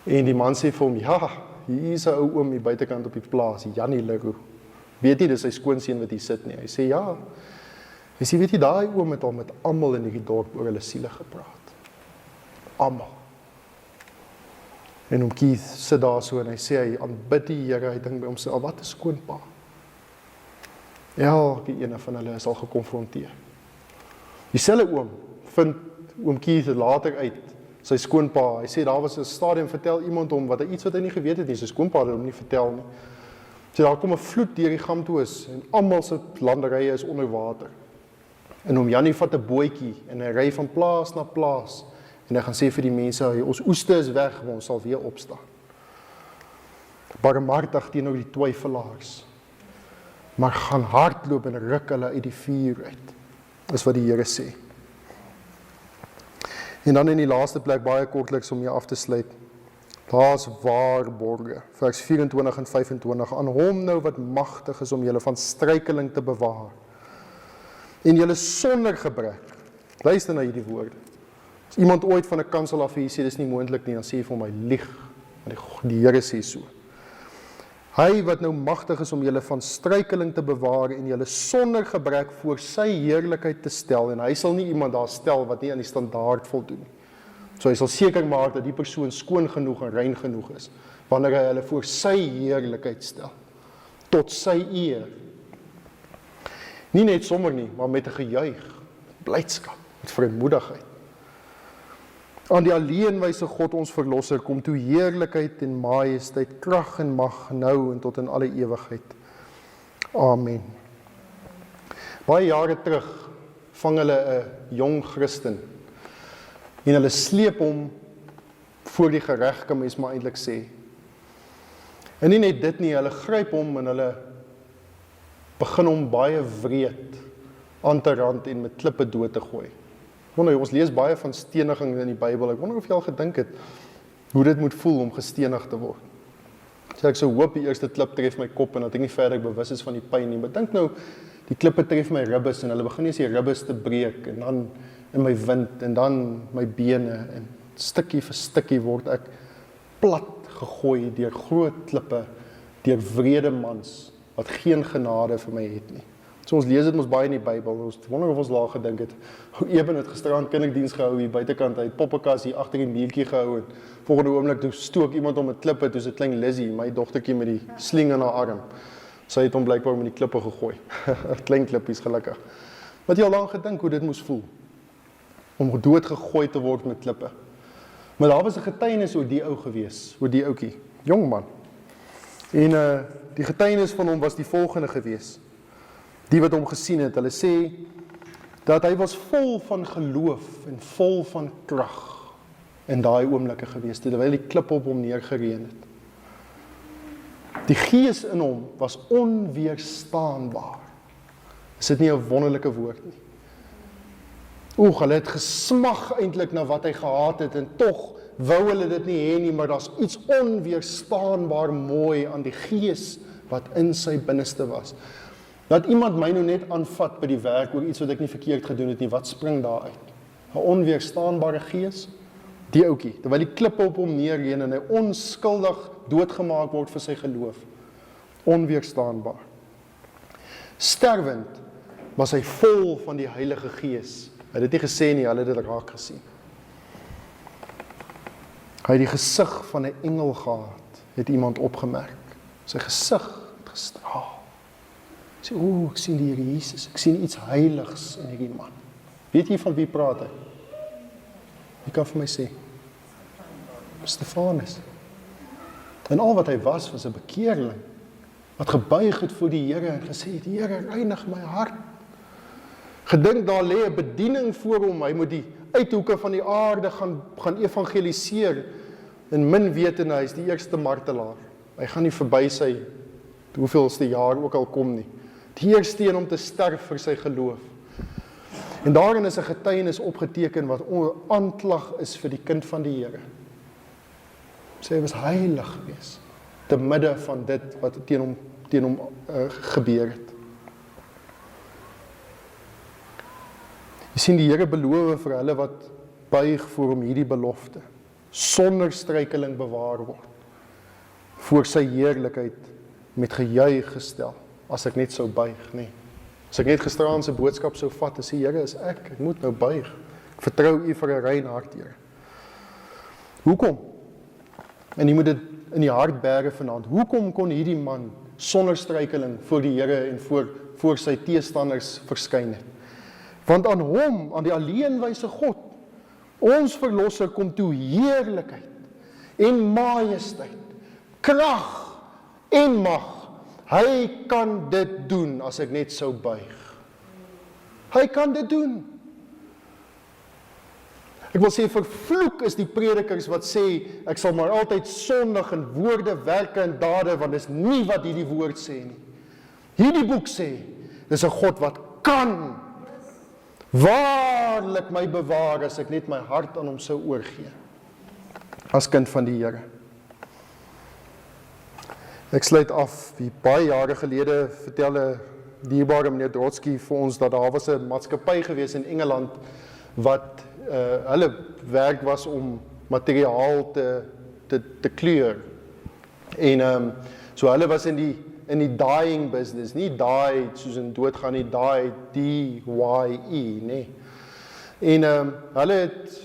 [SPEAKER 1] En die man sê vir hom, ja, hier is 'n ou oom hier buitekant op die plaas, Janie Leroux. Weet jy, dis sy skoonseun wat hier sit nie. Hy sê ja. Hy sê, weet jy, daai oom het al met almal in hierdie dorp oor hulle siele gepraat. Almal. En oom Keith sit daar so en hy sê, hy aanbid die Here, hy dink by homself, wat 'n skoonpa. Elke ene van hulle is al gekonfronteer. Dieselfde oom vind oom Keith later uit, sy skoonpa, hy sê, daar was 'n stadium, vertel iemand hom, wat iets wat hy nie geweet het nie, sy skoonpa het hom nie vertel nie. So daar kom 'n vloed deur die Gamtoos en almal se landerye is onder water. En oom Janie vat 'n bootjie en hy ry van plaas na plaas en hy gaan sê vir die mense, ons oeste is weg, maar ons sal weer opstaan. Barmhartig teenoor die twyfelaars. Maar gaan hardloop en ruk hulle uit die vuur uit. Dis wat die Here sê. En dan in die laaste plek, baie kortliks om hier af te sluit. Daar's waarborge, vers 24 en 25, aan hom nou wat magtig is om julle van struikeling te bewaar, en julle sonder gebrek, luister na hierdie woorde, as iemand ooit van 'n kansel af hier sê, dis nie moontlik nie, dan sê hy vir my, lieg, die Here sê so, hy wat nou magtig is om julle van struikeling te bewaar, en julle sonder gebrek voor sy heerlikheid te stel, en hy sal nie iemand daar stel, wat nie aan die standaard voldoen, so hy sal seker maak dat die persoon skoon genoeg en rein genoeg is, wanneer hy hulle voor sy heerlikheid stel, tot sy eer. Nie net sommer nie, maar met 'n gejuig, blydskap, met vrymoedigheid. Aan die alleenwyse God ons verlosser kom toe heerlikheid en majesteit, krag en mag nou en tot in alle ewigheid. Amen. Baie jare terug vang hulle 'n jong Christen en hulle sleep hom voor die gereg, kan mens maar eintlik sê. En nie net dit nie, hulle gryp hom en hulle begin hom baie wreed aan te rand en met klippe dood te gooi. Ons lees baie van steniging in die Bybel. Ek wonder of jy al gedink het hoe dit moet voel om gestenig te word. So ek sou hoop die eerste klip tref my kop en dat ek nie verder bewus is van die pyn nie. Maar dink nou, die klippe tref my ribbes en hulle begin eers die ribbes te breek en dan in my wind en dan my bene en stukkie vir stukkie word ek plat gegooi deur groot klippe, deur wrede mans wat geen genade vir my het nie. So ons lees dit mos baie in die Bybel. Ons wonder of ons laag gedink het. Eben het gisteraan kinderdiens gehou hier buitekant. Hy het poppekas hier agter die muurtjie gehou en volgende oomblik toe stook iemand om met klippe, toe se klein Lizzie, my dogtertjie met die sling in haar arm. Sy het hom blykbaar met die klippe gegooi. Klein klippies gelukkig. Wat jy al lang gedink hoe dit moes voel om dood gegooi te word met klippe. Maar daar was 'n getuienis oor die ou gewees, oor die ouetjie, jong man. En die getuienis van hom was die volgende gewees. Die wat hom gesien het, hulle sê dat hy was vol van geloof en vol van krag in daai oomblikke gewees, terwyl die klip op hom neergereën het. Die gees in hom was onweerstaanbaar. Is dit nie 'n wonderlike woord nie? Hulle het gesmag eintlik na wat hy gehaat het en tog wou hulle dit nie hê nie, maar daar's iets onweerstaanbaar mooi aan die gees wat in sy binneste was. Dat iemand my nou net aanvat by die werk oor iets wat ek nie verkeerd gedoen het nie, wat spring daar uit? 'n Onweerstaanbare gees? Die ouetjie, terwyl die klippe op hom neerreën en hy onskuldig doodgemaak word vir sy geloof. Onweerstaanbaar. Sterwend was hy vol van die Heilige Gees. Hy het dit nie gesê nie, hulle het dit raak gesien. Hy het die gesig van 'n engel gehad, het iemand opgemerk. Sy gesig het gestraal. Sê, ek sien die Here Jesus, ek sien iets heiligs in hierdie man. Weet jy van wie praat hy? Wie kan vir my sê? Stefanus. En al wat hy was 'n bekeerling, wat gebuig het voor die Here en gesê het, Here, reinig my hart. Gedink daar lê 'n bediening voor hom, hy moet die uithoeke van die aarde gaan evangeliseer, en min wetende, hy is die eerste martelaar. Hy gaan nie verby sy hoeveelste jaar ook al kom nie. Die eerste een om te sterf vir sy geloof. En daarin is 'n getuienis opgeteken wat aanklag is vir die kind van die Here. Sê hy was heilig geweest, te midde van dit wat teen hom gebeur het. Jy sien, die Here beloof vir hulle wat buig voor hom hierdie belofte, sonder struikeling bewaar word, voor sy heerlikheid met gejuig gestel, as ek net sou buig, nee. As ek net gisteraan se boodskap sou vat en sê, Here, is ek moet nou buig. Ek vertrou U vir 'n rein hart, Here. Hoekom? En jy moet dit in die hart berge vanaand. Hoekom kon hierdie man sonder struikeling voor die Here en voor sy teestanders verskyn het? Want aan hom, aan die alleenwyse God, ons verlosser, kom toe heerlikheid en majesteit, krag en mag. Hy kan dit doen as ek net sou buig. Hy kan dit doen. Ek wil sê, vervloek is die predikers wat sê, ek sal maar altyd sondig in woorde, werke en dade, want dis nie wat hierdie woord sê nie. Hierdie boek sê, dis 'n God wat kan waarlik my bewaar as ek net my hart aan hom sou oorgee, as kind van die Here. Ek sluit af, baie jare gelede vertel dierbare meneer Drotsky vir ons dat daar was 'n maatskappy gewees in Engeland wat hulle werk was om materiaal te kleur. En so hulle was in die dyeing business, nie dye soos in doodgaan nie, dye D-Y-E, nee. En hulle het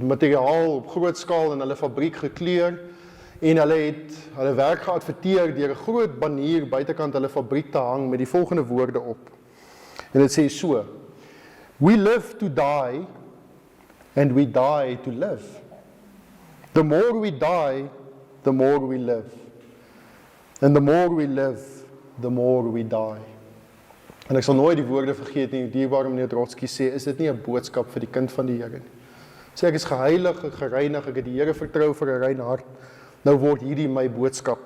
[SPEAKER 1] materiaal op groot skaal in hulle fabriek gekleur. En hulle werk geadverteer deur 'n groot banier buitekant hulle fabriek te hang met die volgende woorde op. En dit sê so: We live to die and we die to live. The more we die, the more we live. And the more we live, the more we die. En ek sal nooit die woorde vergeet nie, dierbare meneer Drotsky sê, is dit nie 'n boodskap vir die kind van die Here nie. Sê ek is geheilig, gereinig, ek het die Here vertrou vir 'n rein hart. Nou word hierdie my boodskap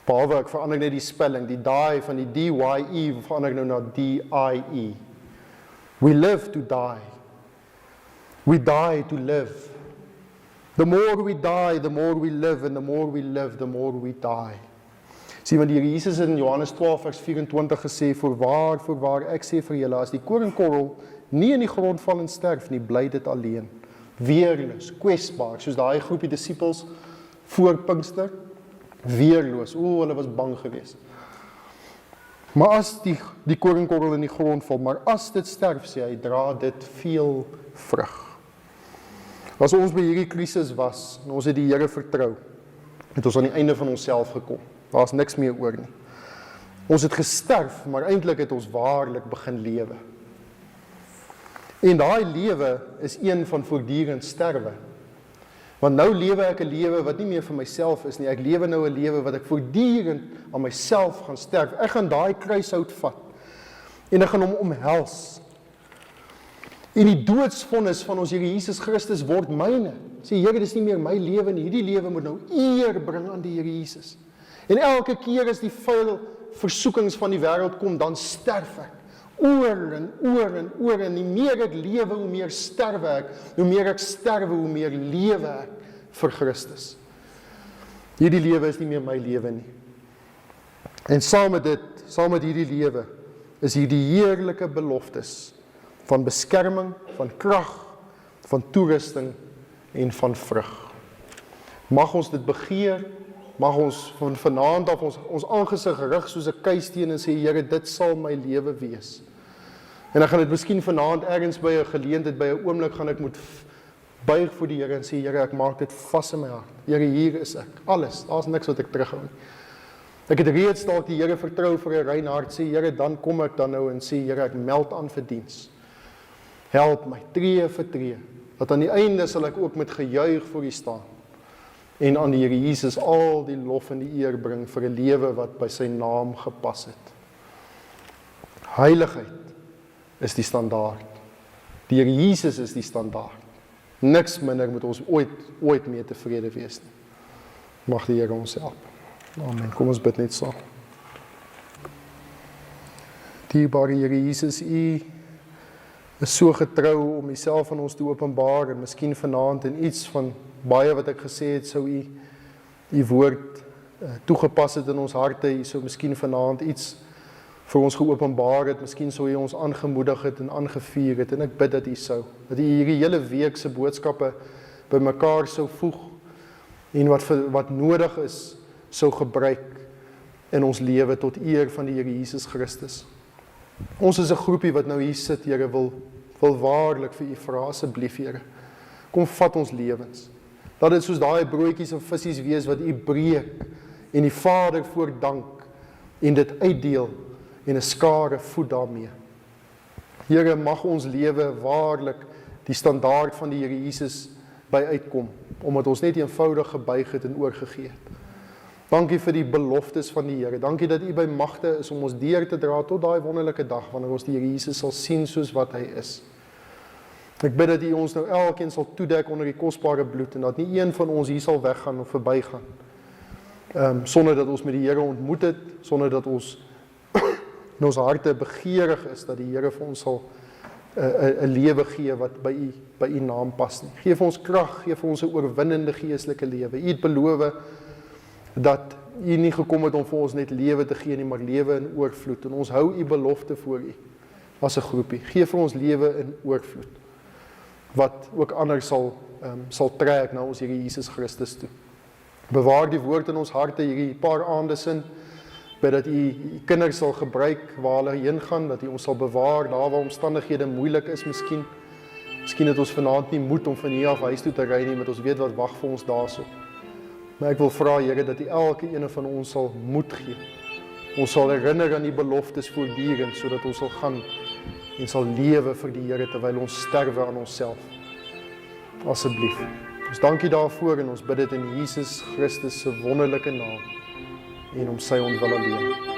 [SPEAKER 1] Behalwe ek verander net die spelling, die die van die D-Y-E verander ek nou na D-I-E. We live to die. We die to live. The more we die, the more we live, and the more we live, the more we die. Sien, want die Here Jesus het in Johannes 12 vers 24 gesê, voorwaar, ek sê vir julle, as die koringkorrel nie in die grond val en sterf nie, bly dit alleen. Weerloos, kwesbaar, soos daai groepie disippels voor Pinkster, weerloos, hulle was bang geweest. Maar as die koringkorrel in die grond val, maar as dit sterf, sê hy, dra dit veel vrug. As ons by hierdie krisis was, en ons het die Here vertrou, het ons aan die einde van onsself gekom. Daar is niks meer oor nie. Ons het gesterf, maar eintlik het ons waarlik begin lewe. En daai lewe is een van voortdurend sterwe. Want nou lewe ek 'n lewe wat nie meer vir myself is nie. Ek lewe nou 'n lewe wat ek voortdurend aan myself gaan sterf. Ek gaan daai kruishout vat en ek gaan hom omhels. En die doodsvonnis van ons Here Jesus Christus word myne. Sê Here, dis nie meer my lewe nie. Hierdie lewe moet nou eer bring aan die Here Jesus. En elke keer as die vuil versoekings van die wêreld kom, dan sterf ek. Oor en oor en oor, en die meer ek lewe, hoe meer sterwe ek. Hoe meer ek sterwe, hoe meer lewe ek vir Christus. Hierdie lewe is nie meer my lewe nie. En saam met hierdie lewe, is hierdie heerlike beloftes van beskerming, van krag, van toerusting en van vrug. Mag ons dit begeer, mag ons van vanaand af ons aangesig rig soos 'n kuisteen en sê, Here, dit sal my lewe wees. En ek gaan dit miskien vanaand ergens by 'n geleentheid, by 'n oomblik gaan ek moet buig voor die Here en sê, Here, ek maak dit vas in my hart. Here, hier is ek. Alles, daar's niks wat ek terughou nie. Ek het reeds dalk die Here vertrou vir 'n rein hart, sê, Here, dan kom ek dan nou en sê, Here, ek meld aan vir diens. Help my, tree vir tree, dat aan die einde sal ek ook met gejuig voor U staan en aan die Here Jesus al die lof en die eer bring vir 'n lewe wat by sy naam gepas het. Heiligheid is die standaard. Die Here Jesus is die standaard. Niks minder moet ons ooit mee tevrede wees nie. Mag die Here ons help. Amen. Kom ons bid net saam. Dierbare Here Jesus, U is so getrou om Uself aan ons te openbaar, en miskien vanaand in iets van baie wat ek gesê het, sou U woord toegepas het in ons harte. U sou miskien vanaand iets vir ons geopenbaar het, miskien sou U ons aangemoedig het en aangevuur het, en ek bid dat U sou, dat U hierdie hele week se boodskappe by mekaar sou voeg, en wat nodig is, sou gebruik in ons lewe tot eer van die Here Jesus Christus. Ons is 'n groepie wat nou hier sit, Here, wil waarlik vir U vra, asseblief, Here, kom vat ons lewens. Laat dit soos daai broodjies en visies wees wat U breek en die Vader voor dank en dit uitdeel en 'n skare voed daarmee. Here, mag ons lewe waarlik die standaard van die Here Jesus by uitkom, omdat ons net eenvoudig gebuig het en oorgegee het. Dankie vir die beloftes van die Here. Dankie dat U by magte is om ons deur te dra tot daai wonderlike dag wanneer ons die Here Jesus sal sien soos wat hy is. Ek bid dat U ons nou elkeen sal toedek onder die kosbare bloed en dat nie een van ons hier sal weggaan of verbygaan sonder dat ons met die Here ontmoet het, sonder dat ons in ons harte begeerig is dat die Here vir ons sal 'n lewe gee wat by U naam pas nie. Geef ons krag, geef ons 'n oorwinnende geestelike lewe. U het beloof dat U nie gekom het om vir ons net lewe te gee nie, maar lewe in oorvloed. En ons hou U belofte voor U as 'n groepie. Geef vir ons lewe in oorvloed, wat ook ander sal trek na ons Here Jesus Christus toe. Bewaar die woord in ons harte hierdie paar aande sin, bid dat U kinders sal gebruik waar hulle heen gaan, dat U ons sal bewaar daar waar omstandighede moeilik is miskien. Miskien het ons vanaand nie moed om van hier af huis toe te ry nie, want ons weet wat wag vir ons daarso. Maar ek wil vra, Here, dat U elke ene van ons sal moed gee. Ons sal herinner aan die beloftes voortdurend, sodat ons sal gaan en sal lewe vir die Here terwyl ons sterwe aan onsself. Asseblief. Ons dankie daarvoor en ons bid dit in Jesus Christus se wonderlike naam en om sy ontwil alleen.